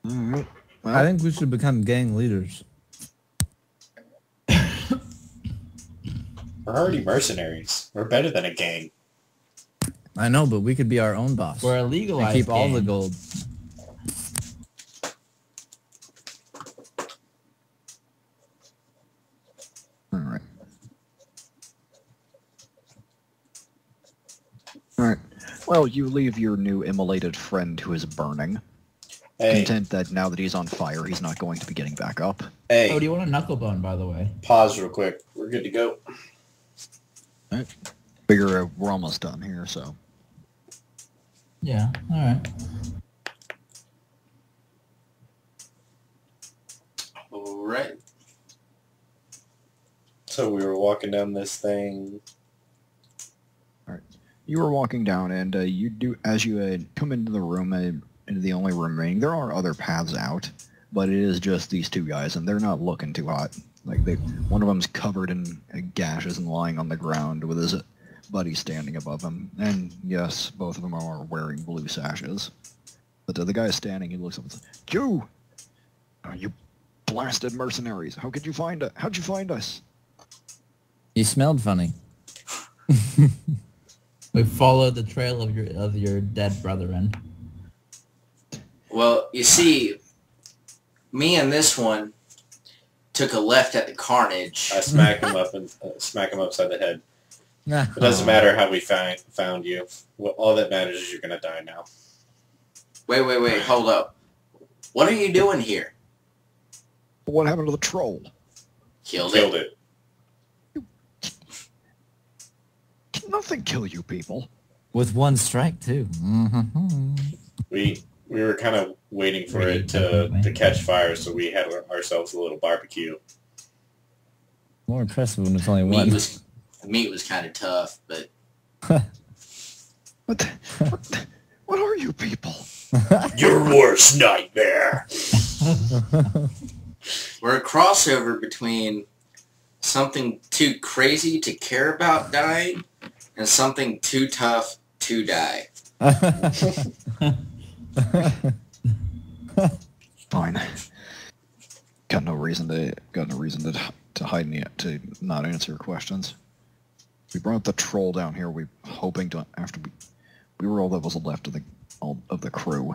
Alright. Well, I think we should become gang leaders. We're already mercenaries. We're better than a gang. I know, but we could be our own boss. We're a legalized and keep all the gang. gold. alright. Alright. Well, you leave your new immolated friend who is burning. Hey, Content that now that he's on fire, he's not going to be getting back up. hey, Oh, do you want a knuckle bone, by the way? pause real quick. We're good to go. Figure we're almost done here, so. Yeah, alright. Alright. So we were walking down this thing. You were walking down, and you do as you come into the room, into the only room remaining. There are other paths out, but it is just these two guys, and they're not looking too hot. Like one of them's covered in gashes and lying on the ground with his buddy standing above him. And yes, both of them are wearing blue sashes. But the guy standing, he looks up and says, "You, you blasted mercenaries! How'd you find us?" You smelled funny. We followed the trail of your dead brethren. Well, you see, me and this one took a left at the carnage. I smack him up and smack him upside the head. It doesn't matter how we found you. All that matters is you're gonna die now. Wait, hold up. What are you doing here? What happened to the troll? Killed Killed it. it. Can nothing kill you people? With one strike, too. Mm-hmm. We were kind of waiting for it to catch fire, so we had ourselves a little barbecue. More impressive when it's only one. Meat was kind of tough, but What are you people? Your worst nightmare. we're a crossover between something too crazy to care about dying and something too tough to die. Fine. Got no reason to hide any, to not answer your questions. We brought the troll down here. We hoping to after we were all that was left of the crew.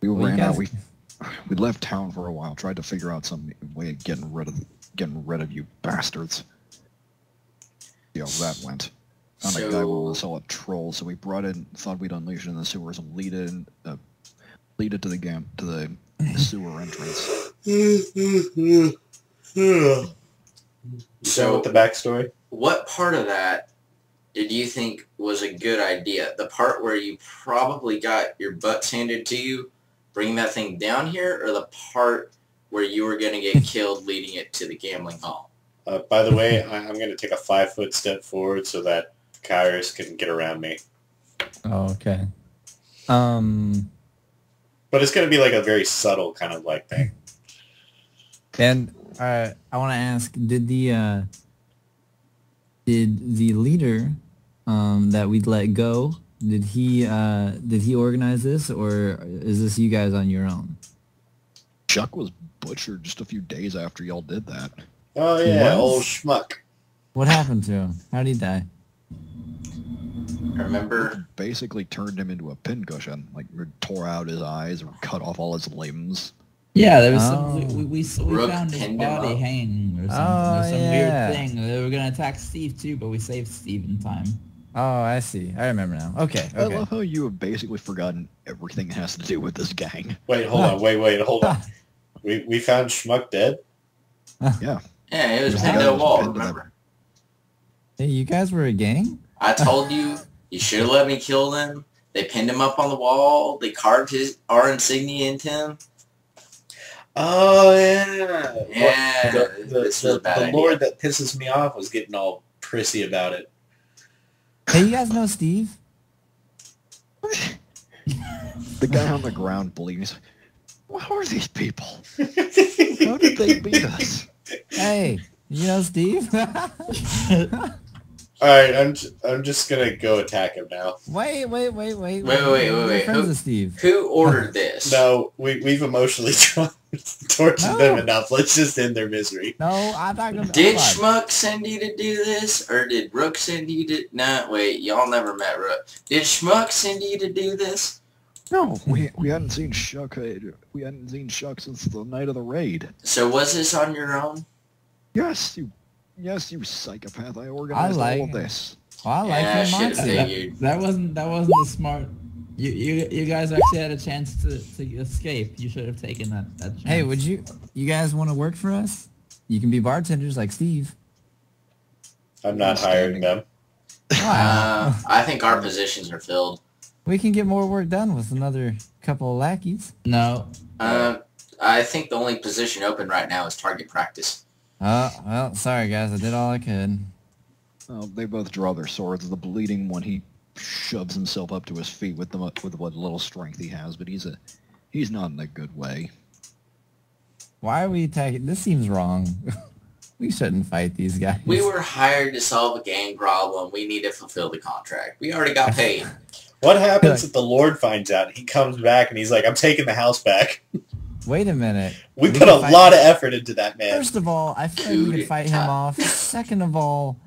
We ran out. We left town for a while. Tried to figure out some way of getting rid of you bastards. See how that went. Found a guy who saw a troll, so we brought it. Thought we'd unleash it in the sewers and lead it to the sewer entrance. So with the backstory? What part of that did you think was a good idea? The part where you probably got your butts handed to you, bringing that thing down here, or the part where you were going to get killed leading it to the gambling hall? By the way, I'm going to take a 5-foot step forward so that Kyras can get around me. Oh, okay. But it's going to be like a very subtle kind of like thing. And I want to ask, did the leader that we'd let go, did he organize this, or is this you guys on your own? Chuck was butchered just a few days after y'all did that. Oh yeah, What? old schmuck. What happened to him? How did he die? Remember? Basically turned him into a pincushion. Like, tore out his eyes or cut off all his limbs. Yeah, there was Oh. some. We Rook found his pinned him body up. hanging or something. Oh, There's some yeah. weird thing. They were gonna attack Steve too, but we saved Steve in time. Oh, I see. I remember now. Okay, I okay. love how you have basically forgotten everything that has to do with this gang. Wait, hold on. Wait, hold on. We found schmuck dead? Yeah, Yeah. it was Just pinned to gotta a wall, pinned to that- remember? Hey, you guys were a gang? I told you, you should have let me kill them. They pinned him up on the wall. They carved our insignia into him. Oh, yeah. Yeah, this was a bad the idea. lord that pisses me off was getting all prissy about it. Hey, you guys know Steve? The guy on the ground bleeding. He's like, what are these people? How did they beat us? Hey, you know Steve? Oh, Alright, I'm just gonna go attack him now. Wait. Wait. We're friends with Steve. Who ordered this? No, we've emotionally tortured them enough. Let's just end their misery. No, I'm not gonna. Did Schmuck send you to do this, or did Rook send you to? Nah, wait, y'all never met Rook. Did Schmuck send you to do this? No, we hadn't seen Shuck. We hadn't seen Shuck since the night of the raid. So was this on your own? Yes, you psychopath. I organized all of this. Well, I like Yeah, I your should have mindset. figured. That wasn't the smart. You guys actually had a chance to escape. You should have taken that chance. Hey, would you guys want to work for us? You can be bartenders like Steve. I'm not hiring them. I think our positions are filled. We can get more work done with another couple of lackeys. No. I think the only position open right now is target practice. Well, sorry guys, I did all I could. Oh, they both draw their swords. The bleeding one, he shoves himself up to his feet with what little strength he has, but he's not in a good way. Why are we attacking? This seems wrong. We shouldn't fight these guys. We were hired to solve a gang problem. We need to fulfill the contract. We already got paid. What happens if the Lord finds out? He comes back and he's like, I'm taking the house back. Wait a minute. We put a lot of effort into that man. First of all, I feel like we could fight him off. Second of all,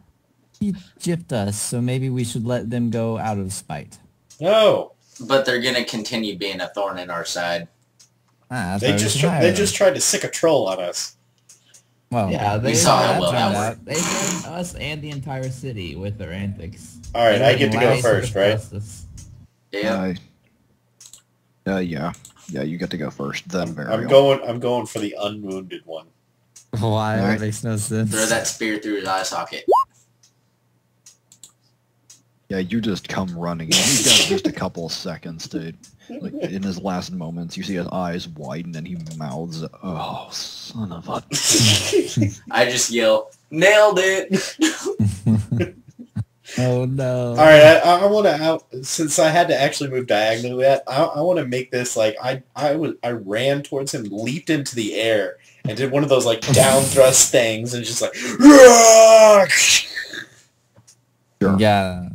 he gypped us, so maybe we should let them go out of spite. No. But they're going to continue being a thorn in our side. They just tried to sick a troll on us. Well, yeah, we saw how well that worked. They threatened us and the entire city with their antics. All right, I get to go first, right? Yeah. Yeah, you get to go first. Then Variel. I'm going for the unwounded one. Why? That makes no sense. Throw that spear through his eye socket. Yeah, you just come running. He's got just a couple of seconds to, like, in his last moments, you see his eyes widen and he mouths, "Oh, son of a..." I just yell, "Nailed it!" Oh no! All right, I want to since I had to actually move diagonally. I want to make this like I ran towards him, leaped into the air, and did one of those like down thrust things, and just like. Sure. Yeah.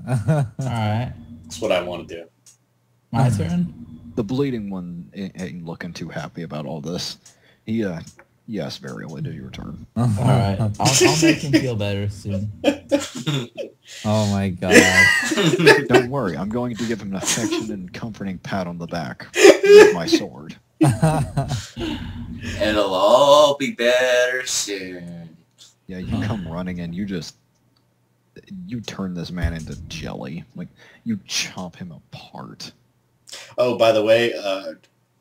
Alright. That's what I want to do. My turn? The bleeding one ain't looking too happy about all this. He, yes, Variel, it is your turn. Alright. I'll make him feel better soon. Oh my god. Don't worry, I'm going to give him an affectionate and comforting pat on the back with my sword. It'll all be better soon. Yeah, you come running and you turn this man into jelly. Like, you chop him apart. Oh, by the way,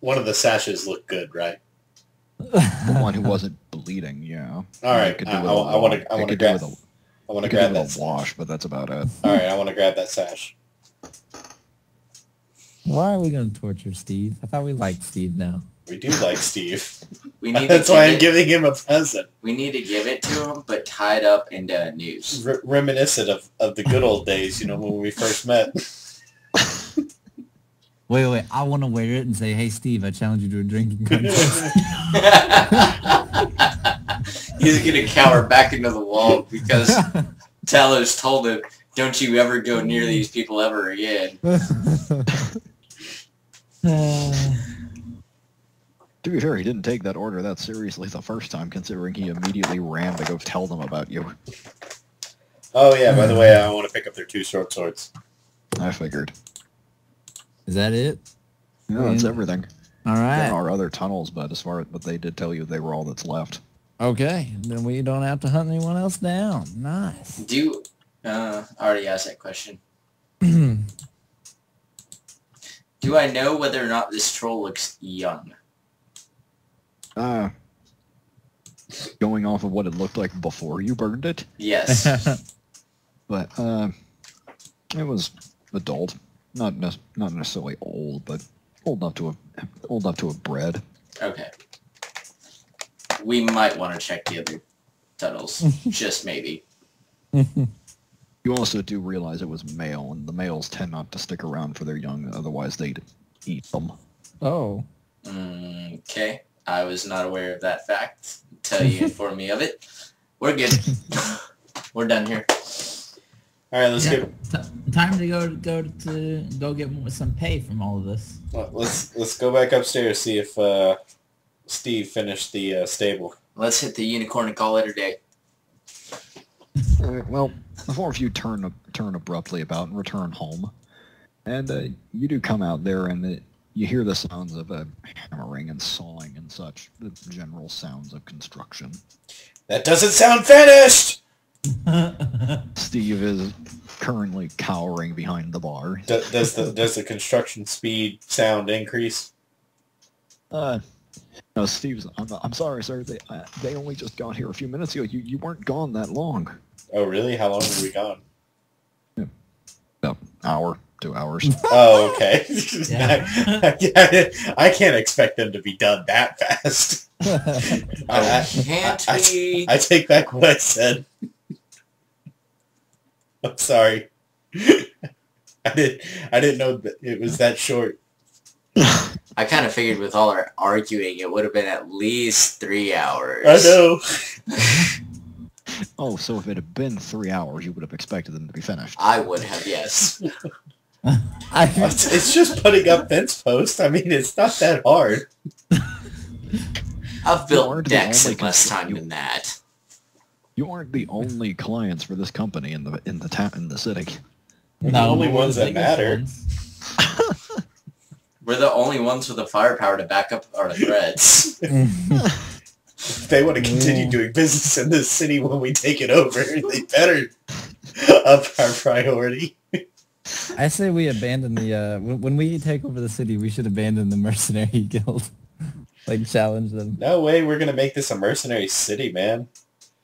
one of the sashes looked good, right? The one who wasn't bleeding, yeah. All right, I want to grab. I want to grab that wash, but that's about it. All right, I want to grab that sash. Why are we going to torture Steve? I thought we liked Steve now. We do like Steve. That's why I'm giving him a present. We need to give it to him, but tied up into a noose. Reminiscent of the good old days, you know, when we first met. Wait, I want to wear it and say, "Hey Steve, I challenge you to a drinking contest." He's going to cower back into the wall because Talos told him, "Don't you ever go near these people ever again." To be fair, he didn't take that order that seriously the first time, considering he immediately ran to go tell them about you. Oh yeah, by the way, I want to pick up their 2 short swords. I figured. Is that it? Yeah, that's everything. All right. There are other tunnels, but they did tell you they were all that's left. Okay, then we don't have to hunt anyone else down. Nice. I already asked that question. Do I know whether or not this troll looks young? Going off of what it looked like before you burned it? Yes. But, it was adult. Not necessarily old, but old enough to have bred. Okay. We might want to check the other tunnels. Just maybe. You also do realize it was male, and the males tend not to stick around for their young, otherwise they'd eat them. Oh. Okay. I was not aware of that fact until you informed me of it. We're good. We're done here. All right, let's Yeah, time to go get some pay from all of this. let's go back upstairs, see if Steve finished the stable. Let's hit the unicorn and call it a day. Well, the four of you turn abruptly about and return home, and you do come out there, and you hear the sounds of hammering and sawing and such, the general sounds of construction. That doesn't sound finished! Steve is currently cowering behind the bar. Does the construction speed sound increase? No, Steve's. I'm sorry, sir. They only just got here a few minutes ago. You weren't gone that long. Oh, really? How long were we gone? Yeah, about hour, 2 hours. Oh, okay. Yeah. I can't expect them to be done that fast. Can't we? I take back what I said. I'm sorry. I didn't know that it was that short. I kind of figured with all our arguing, it would have been at least 3 hours. I know. Oh, so if it had been 3 hours, you would have expected them to be finished. I would have, yes. It's just putting up fence posts. I mean, it's not that hard. I've You built aren't the decks only in less customer- time than that. You aren't the only clients for this company in the city. The only we're ones the that biggest matter. ones. We're the only ones with the firepower to back up our threats. If they want to continue doing business in this city when we take it over, they better up our priority. I say we abandon the, when we take over the city, we should abandon the mercenary guild. Like, challenge them. No way, we're gonna make this a mercenary city, man.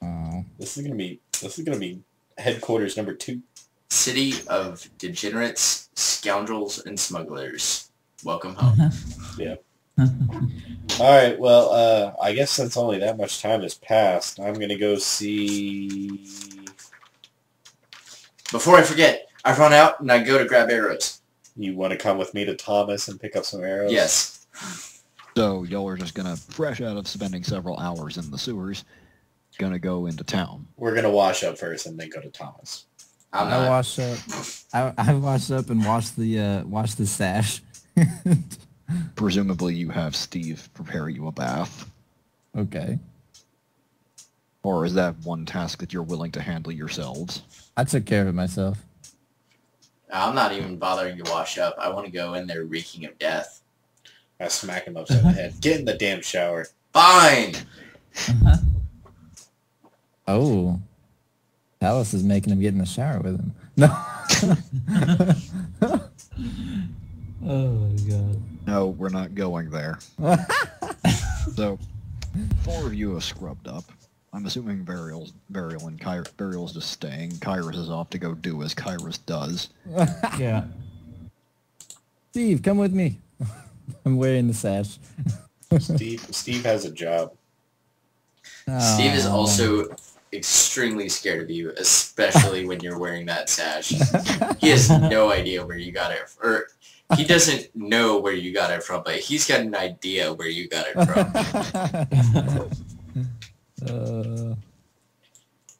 Oh. This is gonna be headquarters number 2. City of degenerates, scoundrels, and smugglers. Welcome home. Yeah. All right. Well, I guess since only that much time has passed, I'm gonna go see. Before I forget, I run out and I go to grab arrows. You want to come with me to Thomas and pick up some arrows? Yes. So y'all are just gonna, fresh out of spending several hours in the sewers, gonna go into town. We're gonna wash up first and then go to Thomas. I'm I not. washed up. I washed up and washed the sash. Presumably you have Steve prepare you a bath. Okay. Or is that one task that you're willing to handle yourselves? I took care of it myself. I'm not even bothering to wash up. I want to go in there reeking of death. I smack him upside the head. Get in the damn shower. Fine! Oh. Talos is making him get in the shower with him. No. Oh my god. No, we're not going there. So, 4 of you have scrubbed up. I'm assuming Variel and Variel's just staying. Kyras is off to go do as Kyras does. Yeah. Steve, come with me. I'm wearing the sash. Steve has a job. Steve is Oh. also extremely scared of you, especially when you're wearing that sash. He has no idea where you got it, or he doesn't know where you got it from, but he's got an idea where you got it from.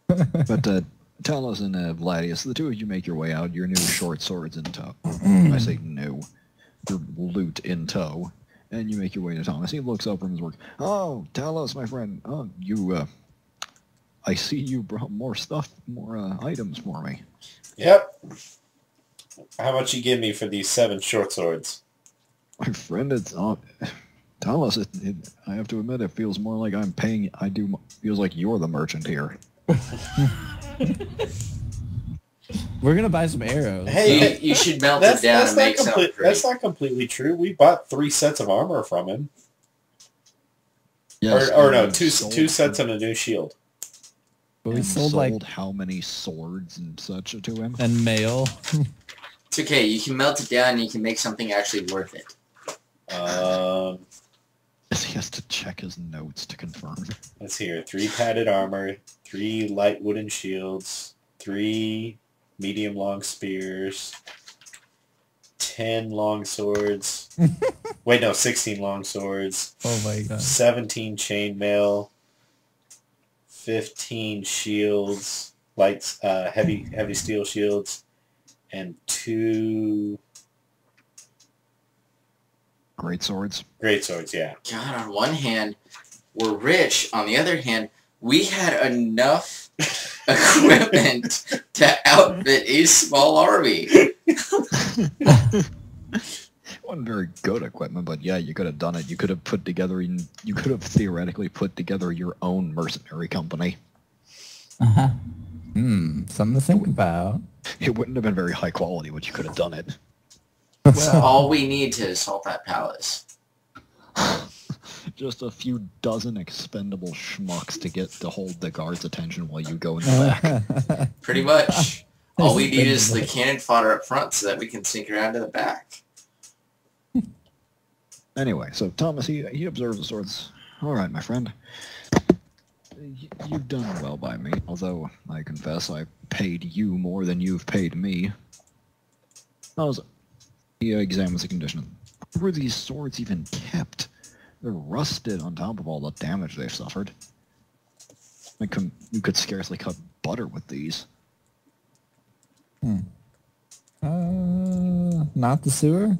But Talos and Vladius, the 2 of you make your way out, your new short swords in tow. I say new. Your loot in tow. And you make your way to Thomas. He looks up from his work. Oh, Talos, my friend. Oh, you, I see you brought more stuff, more items for me. Yep. How much you give me for these 7 short swords? My friend, it's Talos. I have to admit, it feels more like I'm paying. Feels like you're the merchant here. We're gonna buy some arrows. Hey, You should melt it down and make something pretty. That's not completely true. We bought 3 sets of armor from him. Yes, Or no, and two sold- sets and a new shield. But we and sold like how many swords and such to him? and mail. It's okay. You can melt it down and you can make something actually worth it. He has to check his notes to confirm. Let's hear. 3 padded armor, 3 light wooden shields, 3 medium long spears, 10 long swords. Wait, no, 16 long swords. Oh my god. 17 chainmail, 15 shields, lights, heavy steel shields, and 2 Great swords. great swords. Yeah. God, on one hand, we're rich. On the other hand, we had enough equipment to outfit a small army. Wasn't very good equipment, but yeah, you could have done it. You could have put together, you could have theoretically put together your own mercenary company. Uh-huh. Something to think about. It wouldn't have been very high quality, but you could have done it. Well, all we need to assault that palace. Just a few dozen expendable schmucks to hold the guards' attention while you go in the back. Pretty much. All we need is the cannon fodder up front so that we can sneak around to the back. Anyway, so Thomas, he observes the swords. All right, my friend. You've done well by me, although I confess I paid you more than you've paid me. He examines the condition. Where were these swords even kept? They're rusted on top of all the damage they've suffered. You could scarcely cut butter with these. Not the sewer?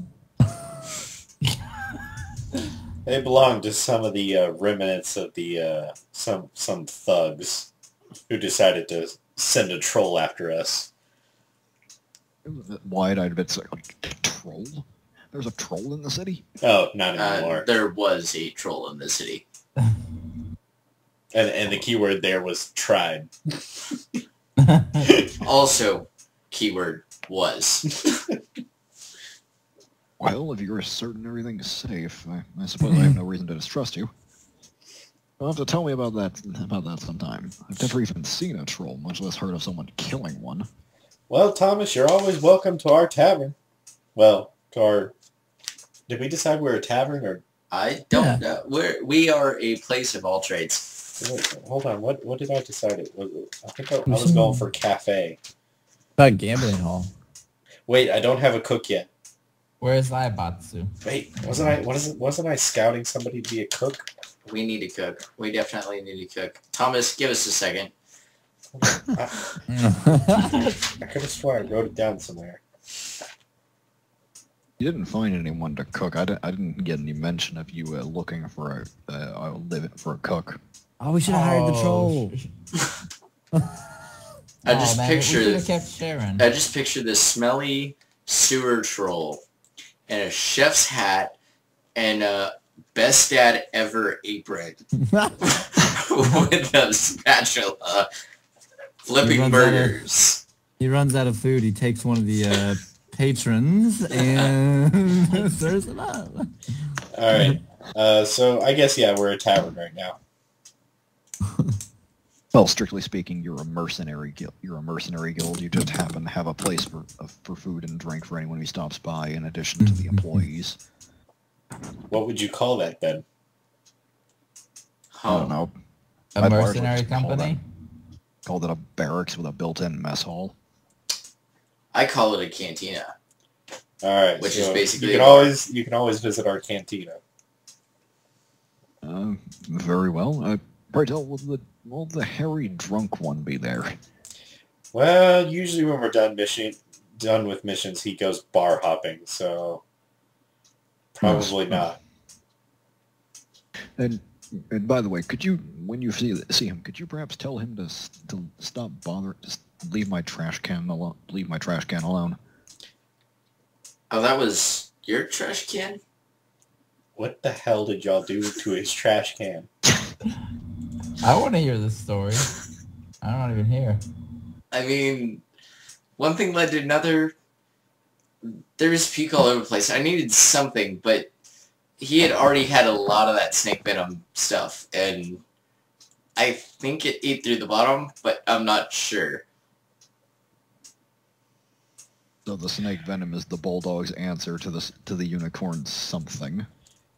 They belong to some of the remnants of the some thugs who decided to send a troll after us. Wide-eyed bits like troll. There's a troll in the city. Oh, not anymore. There was a troll in the city. And the keyword there was tried. Also, keyword was. Well, if you're certain everything's safe, I suppose I have no reason to distrust you. You'll have to tell me about that sometime. I've never even seen a troll, much less heard of someone killing one. Well, Thomas, you're always welcome to our tavern. Well, to our... Did we decide we're a tavern, or... I don't know. We are a place of all trades. Wait, hold on, what did I decide? I think I was going for cafe. About gambling hall. Wait, I don't have a cook yet. Where's Ibatsu? Wait, wasn't I scouting somebody to be a cook? We need to cook. We definitely need to cook. Thomas, give us a second. I could have sworn I wrote it down somewhere. You didn't find anyone to cook. I didn't get any mention of you looking for a cook. Oh, we should have hired the troll. I just we should have kept Sharon. I just picture this smelly sewer troll and a chef's hat and a best dad ever apron with a spatula flipping burgers. He runs out of food. He takes one of the patrons and serves it up. All right. So I guess we're a tavern right now. Well, strictly speaking, you're a mercenary guild. You just happen to have a place for food and drink for anyone who stops by, in addition to the employees. What would you call that then? I don't know. A mercenary company? Called it a barracks with a built-in mess hall. I call it a cantina. All right. Which is basically you can always visit our cantina. Very well. Pray tell, will the hairy drunk one be there? Well, usually when we're done with missions, he goes bar hopping, so probably not. And by the way, could you, when you see him, could you perhaps tell him to stop bothering, just leave my trash can alone? Leave my trash can alone. Oh, that was your trash can? What the hell did y'all do to his trash can? I want to hear this story. I don't even hear. I mean, one thing led to another. There was puke all over the place. I needed something, but he had already had a lot of that snake venom stuff, and I think it ate through the bottom, but I'm not sure. So the snake venom is the bulldog's answer to the unicorn's something.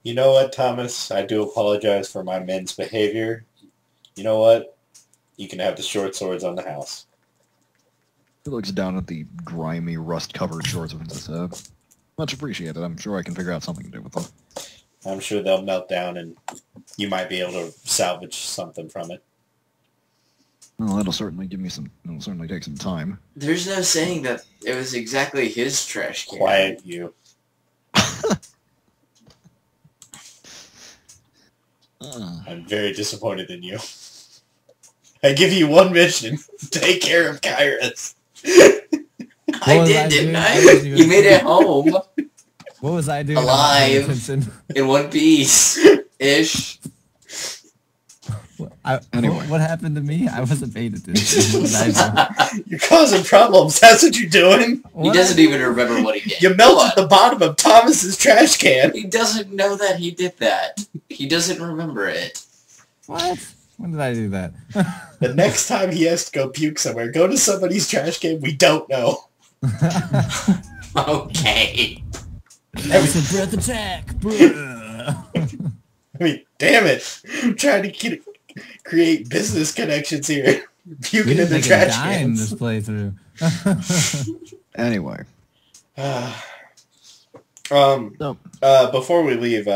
You know what, Thomas? I do apologize for my men's behavior. You know what? You can have the short swords on the house. He looks down at the grimy, rust-covered shorts and says, much appreciated. I'm sure I can figure out something to do with them. I'm sure they'll melt down and you might be able to salvage something from it. Well, that'll certainly give me some. It'll certainly take some time. There's no saying that it was exactly his trash can. Quiet you. I'm very disappointed in you. I give you one mission. Take care of Kyras. I did, didn't I? You made it home. What was I doing? Alive. In one piece. Ish. Anyway. What happened to me? I wasn't paying attention. What did I do? You're causing problems. That's what you're doing. He doesn't even remember what he did. You melted the bottom of Thomas's trash can. He doesn't know that he did that. He doesn't remember it. What? When did I do that? The next time he has to go puke somewhere, go to somebody's trash can we don't know. Okay. That was a breath attack. Bruh. I mean, damn it. I'm trying to create business connections here. We Puking in didn't the make a trash dime cans. this playthrough. Anyway. Before we leave,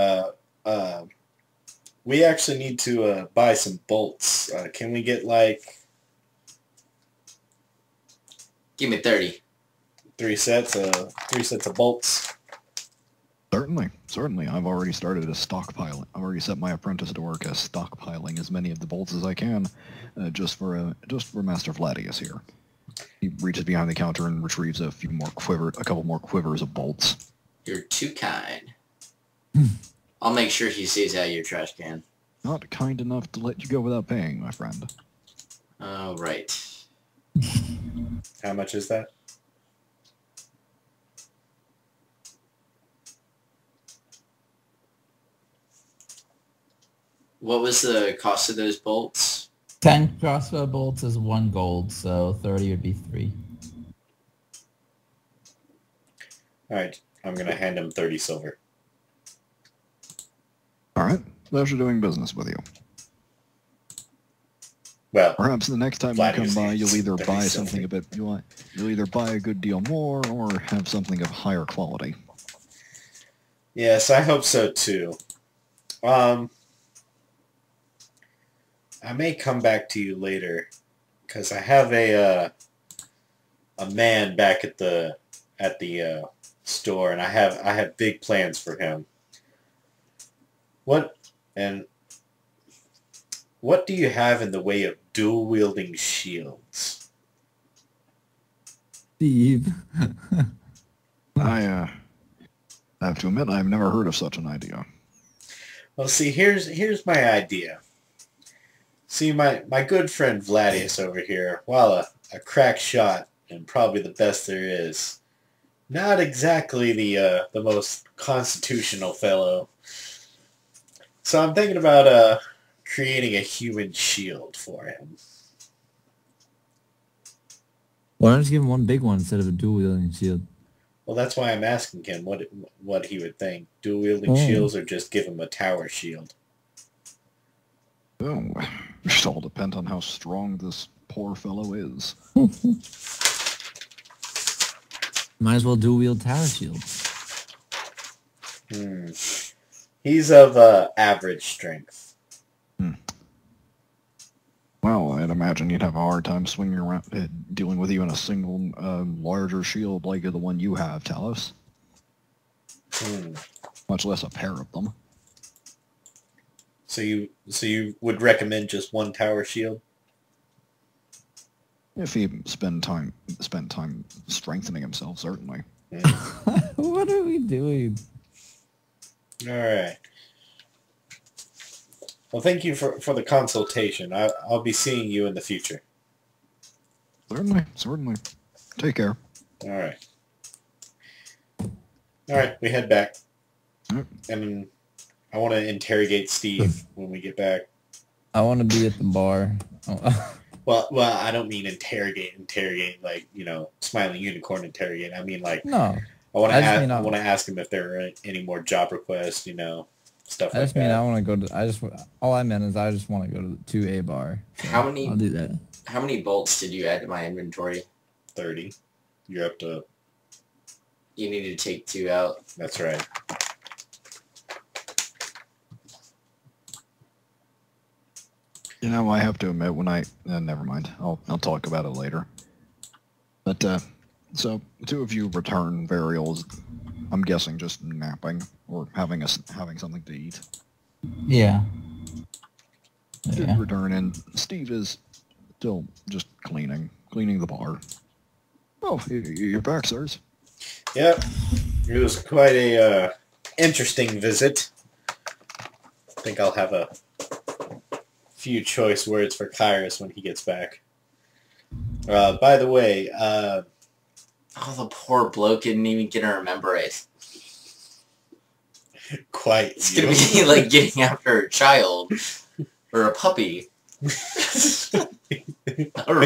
we actually need to buy some bolts. Can we get like Give me 30. 3 sets of bolts? Certainly. I've already started a stockpiling. I've already set my apprentice to work as stockpiling as many of the bolts as I can, just for Master Vladius here. He reaches behind the counter and retrieves a couple more quivers of bolts. You're too kind. I'll make sure he stays out of your trash can. Not kind enough to let you go without paying, my friend. Oh, right. How much is that? What was the cost of those bolts? 10 crossbow bolts is 1 gold, so 30 would be 3. Alright, I'm going to hand him 30 silver. Alright, pleasure doing business with you. Well, Perhaps the next time Vladius you come by, needs you'll either 30 buy silver. something a bit... You'll either buy a good deal more, or have something of higher quality. yes, I hope so too. I may come back to you later, because I have a man back at the store, and I have big plans for him. What do you have in the way of dual wielding shields? Steve. I have to admit, I've never heard of such an idea. Well, see, here's my idea. See, my good friend Vladius over here, while a crack shot and probably the best there is, not exactly the most constitutional fellow. So I'm thinking about creating a human shield for him. Why don't you give him one big one instead of a dual wielding shield? Well, that's why I'm asking him what he would think. Dual wielding shields, or just give him a tower shield. Oh, it all depends on how strong this poor fellow is. Might as well dual wield tower shield. He's of average strength. Well, I'd imagine you'd have a hard time swinging around, dealing with you in a single, larger shield like the one you have, Talos. Much less a pair of them. So you would recommend just one tower shield? If he spent time strengthening himself, certainly. What are we doing? All right. Well, thank you for the consultation. I'll be seeing you in the future. Certainly. Take care. All right. All right, we head back. Yep. And I want to interrogate Steve when we get back. I want to be at the bar. Oh. Well, I don't mean interrogate like, smiling unicorn interrogate. I mean like No. I want to ask him if there are any more job requests, stuff like that. I just mean I want to go to. All I meant is I just want to go to a bar. So How many? I'll do that. How many bolts did you add to my inventory? 30. You're up to. You need to take 2 out. That's right. You know, I have to admit, when never mind. I'll talk about it later. But so the two of you return. Variel is, I'm guessing, just napping or having something to eat. Yeah. You Yeah. return, and Steve is still just cleaning the bar. Oh, you're back, sirs. Yep. It was quite a interesting visit. I think I'll have a few choice words for Kyras when he gets back. By the way, Oh, the poor bloke didn't even get to remember it. quite. It's gonna be like getting after a child or a puppy. a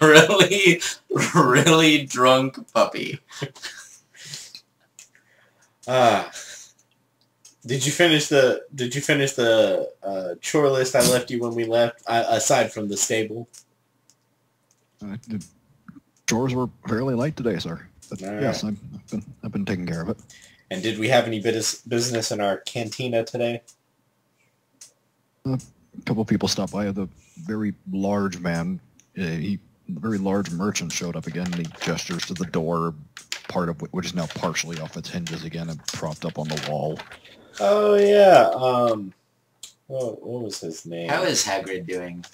really, really drunk puppy. Did you finish the chore list I left you when we left? Aside from the stable. The chores were fairly light today, sir. But All yes, right. I've been taking care of it. And did we have any business in our cantina today? A couple people stopped by. The very large man, the very large merchant showed up again, and he gestures to the door, part of which is now partially off its hinges again and propped up on the wall. Oh yeah. What was his name? How is Hagrid doing?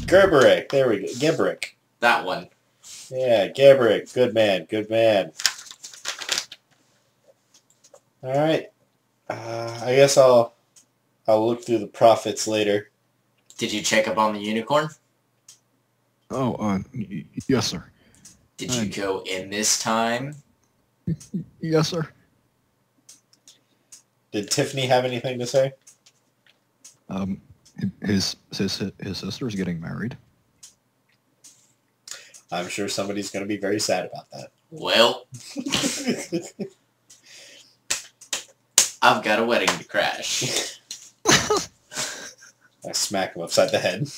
Gerberick. There we go. Gebrick. That one. Yeah, Gebrick. Good man. Good man. All right. I guess I'll look through the profits later. Did you check up on the unicorn? Oh, yes, sir. Did you go in this time? Yes, sir. Did Tiffany have anything to say? His sister's getting married. I'm sure somebody's going to be very sad about that. Well, I've got a wedding to crash. I smack him upside the head.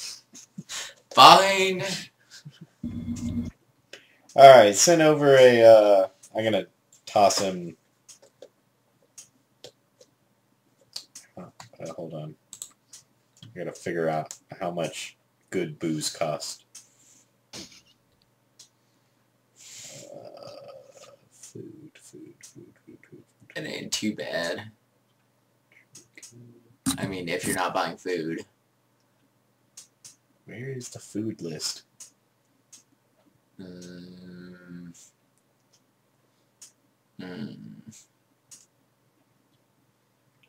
Fine. Alright, send over a, I'm going to toss him... hold on. I got to figure out how much good booze cost. Food. It ain't too bad. I mean, if you're not buying food. Where is the food list?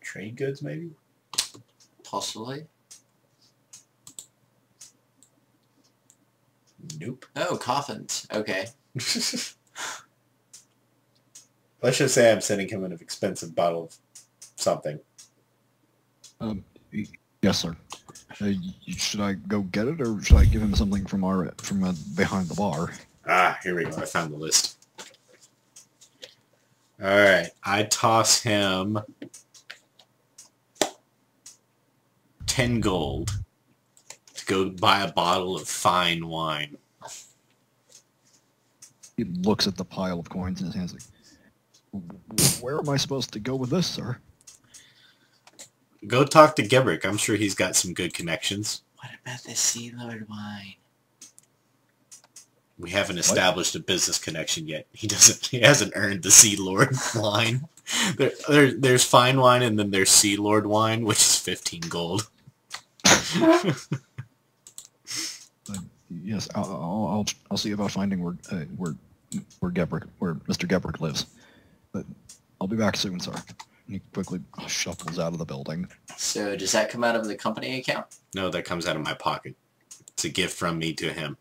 Trade goods, maybe? Possibly. Nope. Oh, coffins. Okay. Let's just say I'm sending him an expensive bottle of something. Yes, sir. Should I go get it, or should I give him something from behind the bar? Ah, here we go. I found the list. Alright, I toss him 10 gold to go buy a bottle of fine wine. He looks at the pile of coins in his hands like, where am I supposed to go with this, sir? Go talk to Gebrick. I'm sure he's got some good connections. What about the Sea Lord wine? We haven't established a business connection yet. He hasn't earned the Sea Lord wine. There's fine wine, and then there's Sea Lord wine, which is 15 gold. Yes, I'll see about finding where Mr. Gebrick lives. But I'll be back soon, sir. He quickly shuffles out of the building. So does that come out of the company account? No, that comes out of my pocket. It's a gift from me to him.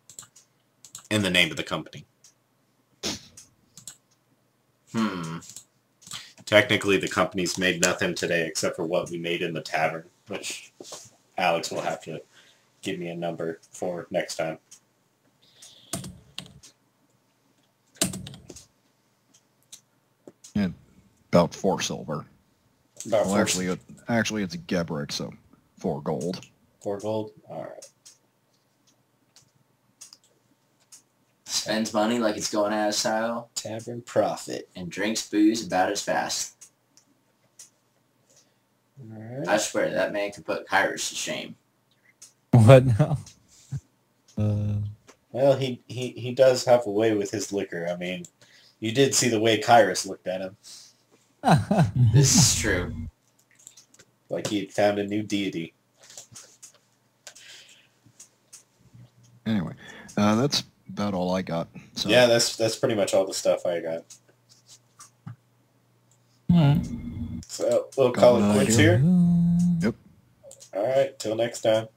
In the name of the company. Technically, the company's made nothing today except for what we made in the tavern, which Alex will have to give me a number for next time. And about 4 silver. About Well, four, actually, it's a Gebrick, so 4 gold. 4 gold? Alright. Spends money like it's going out of style, Tavern profit. and drinks booze about as fast. Alright. I swear that man could put Kyras to shame. What now? Well, he does have a way with his liquor. I mean, you did see the way Kyras looked at him. This is true. Like he had found a new deity. Anyway, that's about all I got. So Yeah, that's pretty much all the stuff I got. Alright. So we'll call it quits here. Yep. Alright, till next time.